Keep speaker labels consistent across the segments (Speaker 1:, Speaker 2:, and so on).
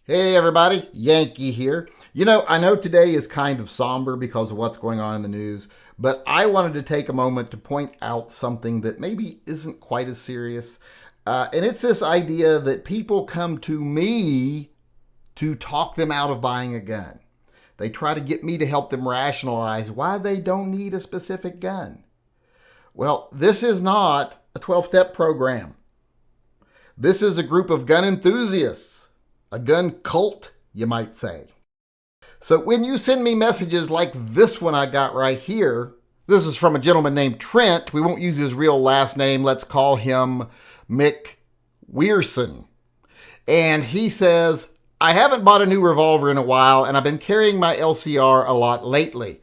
Speaker 1: Hey everybody, Yankee here. I know today is kind of somber because of what's going on in the news, but I wanted to take a moment to point out something that maybe isn't quite as serious. And it's this idea that people come to me to talk them out of buying a gun. They try to get me to help them rationalize why they don't need a specific gun. Well, this is not a 12-step program. This is a group of gun enthusiasts. A gun cult, you might say. So when you send me messages like this one I got right here, this is from a gentleman named Trent. We won't use his real last name. Let's call him Mick Weirson. And he says, I haven't bought a new revolver in a while, and I've been carrying my LCR a lot lately.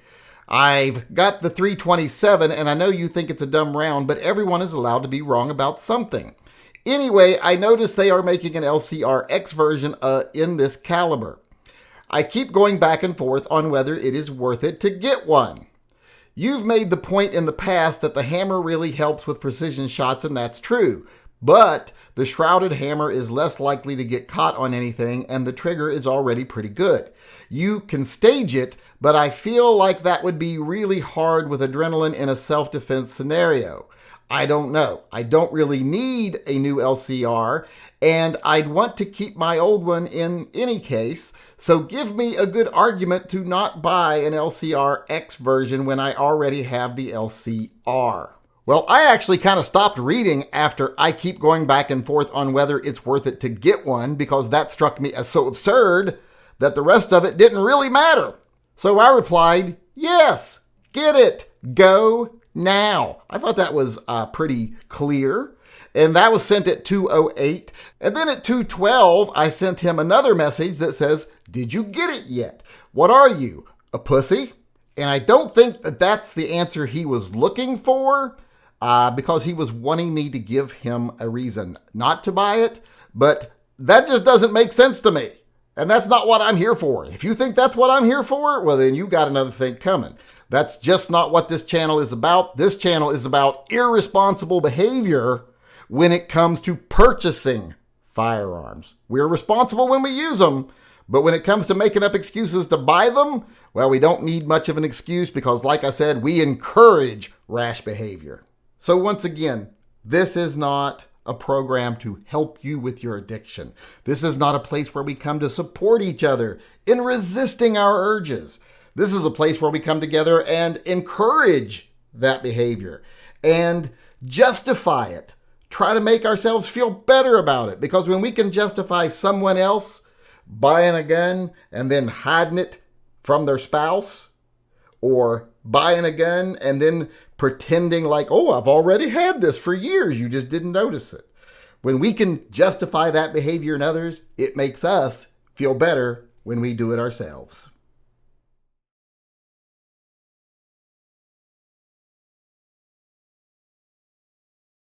Speaker 1: I've got the 327, and I know you think it's a dumb round, but everyone is allowed to be wrong about something. Anyway, I noticed they are making an LCR-X version in this caliber. I keep going back and forth on whether it is worth it to get one. You've made the point in the past that the hammer really helps with precision shots, and that's true. But the shrouded hammer is less likely to get caught on anything, and the trigger is already pretty good. You can stage it, but I feel like that would be really hard with adrenaline in a self-defense scenario. I don't know. I don't really need a new LCR, and I'd want to keep my old one in any case, so give me a good argument to not buy an LCR-X version when I already have the LCR. Well, I actually kind of stopped reading after I keep going back and forth on whether it's worth it to get one, because that struck me as so absurd that the rest of it didn't really matter. So I replied, yes, get it, go now. I thought that was pretty clear. And that was sent at 2:08. And then at 2:12, I sent him another message that says, did you get it yet? What are you, a pussy? And I don't think that that's the answer he was looking for, because he was wanting me to give him a reason not to buy it. But that just doesn't make sense to me. And that's not what I'm here for. If you think that's what I'm here for, well, then you got another thing coming. That's just not what this channel is about. This channel is about irresponsible behavior when it comes to purchasing firearms. We're responsible when we use them, but when it comes to making up excuses to buy them, well, we don't need much of an excuse because, like I said, we encourage rash behavior. So once again, this is not a program to help you with your addiction. This is not a place where we come to support each other in resisting our urges. This is a place where we come together and encourage that behavior and justify it. Try to make ourselves feel better about it. Because when we can justify someone else buying a gun and then hiding it from their spouse, or buying a gun and then pretending like, oh, I've already had this for years, you just didn't notice it. When we can justify that behavior in others, it makes us feel better when we do it ourselves.